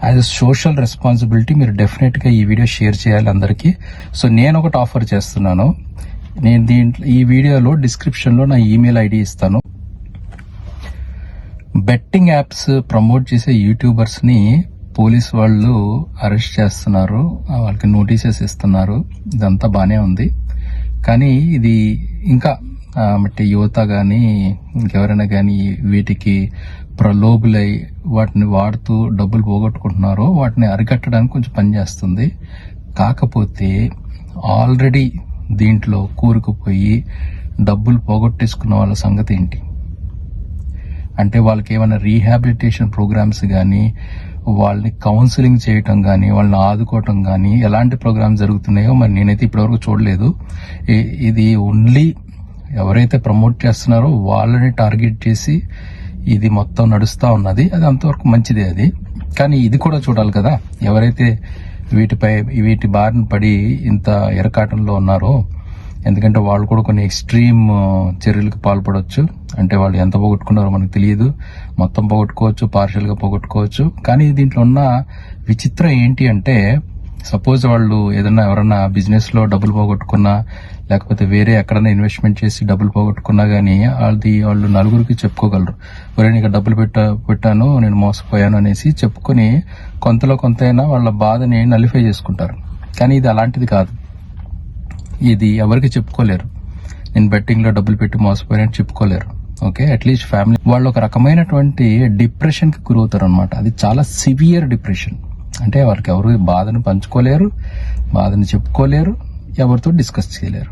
As a social responsibility మీరు డెఫినెట్గా ఈ వీడియో షేర్ చేయాలి అందరికీ. సో నేను ఒకటి ఆఫర్ చేస్తున్నాను. నేను ఈ వీడియోలో డిస్క్రిప్షన్లో నా ఈమెయిల్ ఐడి ఇస్తాను. బెట్టింగ్ యాప్స్ ప్రమోట్ చేసే యూట్యూబర్స్ని పోలీస్ వాళ్ళు అరెస్ట్ చేస్తున్నారు, వాళ్ళకి నోటీసెస్ ఇస్తున్నారు. ఇదంతా బాగానే ఉంది, కానీ ఇది ఇంకా అంటే యువత కానీ ఇంకెవరైనా కానీ వీటికి ప్రలోభులై వాటిని వాడుతూ డబ్బులు పోగొట్టుకుంటున్నారో వాటిని అరికట్టడానికి కొంచెం పనిచేస్తుంది. కాకపోతే ఆల్రెడీ దీంట్లో కూరుకుపోయి డబ్బులు పోగొట్టేసుకున్న వాళ్ళ సంగతి ఏంటి అంటే, వాళ్ళకి ఏమైనా రీహాబిలిటేషన్ ప్రోగ్రామ్స్ కానీ, వాళ్ళని కౌన్సిలింగ్ చేయటం కానీ, వాళ్ళని ఆదుకోవటం కానీ ఎలాంటి ప్రోగ్రామ్స్ జరుగుతున్నాయో మరి నేనైతే ఇప్పటివరకు చూడలేదు. ఇది ఓన్లీ ఎవరైతే ప్రమోట్ చేస్తున్నారో వాళ్ళని టార్గెట్ చేసి ఇది మొత్తం నడుస్తూ ఉన్నది. అది అంతవరకు మంచిదే అది, కానీ ఇది కూడా చూడాలి కదా. ఎవరైతే వీటి బారిన పడి ఇంత ఎరకాటంలో ఉన్నారో, ఎందుకంటే వాళ్ళు కూడా కొన్ని ఎక్స్ట్రీమ్ చర్యలకు పాల్పడవచ్చు. అంటే వాళ్ళు ఎంత పోగొట్టుకున్నారో మనకు తెలియదు. మొత్తం పోగొట్టుకోవచ్చు, పార్షియల్గా పోగొట్టుకోవచ్చు. కానీ దీంట్లో ఉన్న విచిత్రం ఏంటి అంటే, సపోజ్ వాళ్ళు ఏదన్నా ఎవరన్నా బిజినెస్లో డబ్బులు పోగొట్టుకున్నా, లేకపోతే వేరే ఎక్కడన్నా ఇన్వెస్ట్మెంట్ చేసి డబ్బులు పోగొట్టుకున్నా కానీ వాళ్ళు నలుగురికి చెప్పుకోగలరు. ఒరే నీకు డబ్బులు పెట్టాను, నేను మోసపోయాను అనేసి చెప్పుకొని కొంతలో కొంతైనా వాళ్ళ బాధని నలిఫై చేసుకుంటారు. కానీ ఇది అలాంటిది కాదు. ఇది ఎవరికి చెప్పుకోలేరు. నేను బెట్టింగ్లో డబ్బులు పెట్టి మోసపోయానని చెప్పుకోలేరు. ఓకే, అట్లీస్ట్ ఫ్యామిలీ వాళ్ళు ఒక రకమైనటువంటి డిప్రెషన్కి గురవుతారు అనమాట. అది చాలా సివియర్ డిప్రెషన్. అంటే వాళ్ళకి ఎవరు బాధను పంచుకోలేరు, బాధని చెప్పుకోలేరు, ఎవరితో డిస్కస్ చేయలేరు.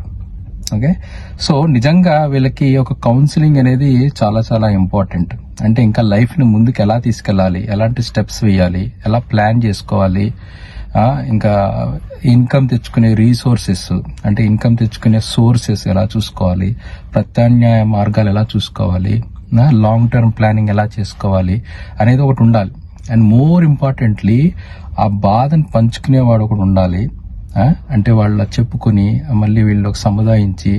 ఓకే, సో నిజంగా వీళ్ళకి ఒక కౌన్సిలింగ్ అనేది చాలా చాలా ఇంపార్టెంట్. అంటే ఇంకా లైఫ్ని ముందుకు ఎలా తీసుకెళ్ళాలి, ఎలాంటి స్టెప్స్ వేయాలి, ఎలా ప్లాన్ చేసుకోవాలి, ఇంకా ఇన్కమ్ తెచ్చుకునే రీసోర్సెస్ అంటే ఇన్కమ్ తెచ్చుకునే సోర్సెస్ ఎలా చూసుకోవాలి, ప్రత్యామ్నాయ మార్గాలు ఎలా చూసుకోవాలి, లాంగ్ టర్మ్ ప్లానింగ్ ఎలా చేసుకోవాలి అనేది ఒకటి ఉండాలి. అండ్ మోర్ ఇంపార్టెంట్లీ ఆ బాధను పంచుకునేవాడు ఒకటి ఉండాలి. అంటే వాళ్ళ చెప్పుకొని మళ్ళీ వీళ్ళకి సముదాయించి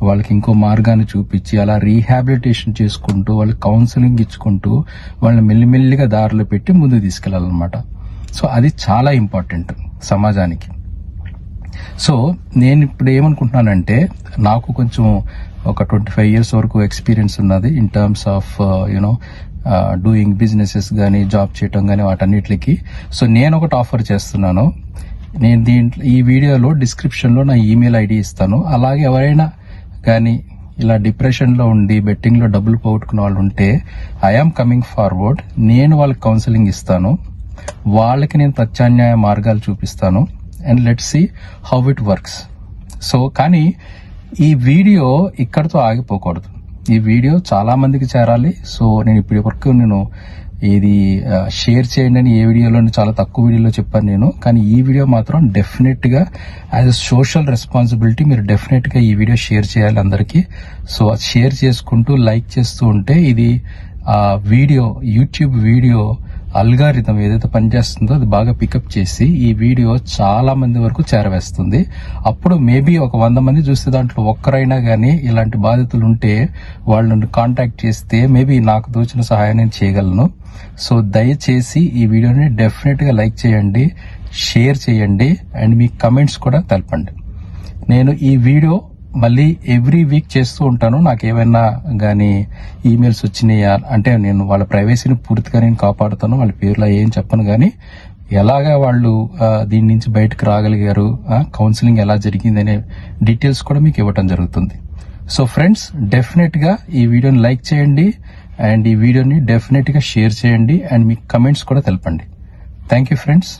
వాళ్ళకి ఇంకో మార్గాన్ని చూపించి అలా రీహాబిలిటేషన్ చేసుకుంటూ వాళ్ళకి కౌన్సిలింగ్ ఇచ్చుకుంటూ వాళ్ళని మెల్లిమెల్లిగా దారిలో పెట్టి ముందుకు తీసుకెళ్లాలన్నమాట. సో అది చాలా ఇంపార్టెంట్ సమాజానికి. సో నేను ఇప్పుడు ఏమనుకుంటున్నానంటే, నాకు కొంచెం ఒక 25 years వరకు ఎక్స్పీరియన్స్ ఉన్నది in terms of doing businesses కానీ, జాబ్ చేయటం కానీ వాటన్నిటికి. సో నేను ఒకటి ఆఫర్ చేస్తున్నాను. నేను ఈ వీడియోలో డిస్క్రిప్షన్లో నా ఈమెయిల్ ఐడి ఇస్తాను. అలాగే ఎవరైనా కానీ ఇలా డిప్రెషన్లో ఉండి బెట్టింగ్లో డబ్బులు పోగొట్టుకున్న వాళ్ళు ఉంటే ఐఆమ్ కమింగ్ ఫార్వర్డ్. నేను వాళ్ళకి కౌన్సిలింగ్ ఇస్తాను, వాళ్ళకి నేను ప్రత్యామ్నాయ మార్గాలు చూపిస్తాను. And let's see how it works. So కానీ ఈ వీడియో ఇక్కడితో ఆగిపోకూడదు. ఈ వీడియో చాలా మందికి చేరాలి. సో నేను ఇప్పటి వరకు ఇది షేర్ చేయండి అని ఏ వీడియోలో చాలా తక్కువ వీడియోలో చెప్పాను నేను. కానీ ఈ వీడియో మాత్రం డెఫినెట్గా యాజ్ అ సోషల్ రెస్పాన్సిబిలిటీ మీరు డెఫినెట్గా ఈ వీడియో షేర్ చేయాలి అందరికీ. సో అది షేర్ చేసుకుంటూ లైక్ చేస్తూ ఉంటే ఇది వీడియో యూట్యూబ్ వీడియో అల్గారిథం ఏదైతే పనిచేస్తుందో అది బాగా పికప్ చేసి ఈ వీడియో చాలా మంది వరకు చేరవేస్తుంది. అప్పుడు మేబీ ఒక 100 మంది చూస్తే దాంట్లో ఒక్కరైనా కానీ ఇలాంటి బాధితులు ఉంటే వాళ్ళని కాంటాక్ట్ చేస్తే మేబీ నాకు తోచిన సహాయం నేను చేయగలను. సో దయచేసి ఈ వీడియోని డెఫినెట్గా లైక్ చేయండి, షేర్ చేయండి, అండ్ మీ కమెంట్స్ కూడా తెలపండి. నేను ఈ వీడియో మళ్ళీ ఎవ్రీ వీక్ చేస్తూ ఉంటాను. నాకు ఏమైనా కానీ ఈమెయిల్స్ వచ్చినాయా అంటే నేను వాళ్ళ ప్రైవసీని పూర్తిగా నేను కాపాడుతాను. వాళ్ళ పేర్లో ఏం చెప్పను, కానీ ఎలాగా వాళ్ళు దీని నుంచి బయటకు రాగలిగారు, కౌన్సిలింగ్ ఎలా జరిగింది అనే డీటెయిల్స్ కూడా మీకు ఇవ్వటం జరుగుతుంది. సో ఫ్రెండ్స్, డెఫినెట్గా ఈ వీడియోని లైక్ చేయండి అండ్ ఈ వీడియోని డెఫినెట్గా షేర్ చేయండి అండ్ మీ కమెంట్స్ కూడా తెలపండి. Thank you friends.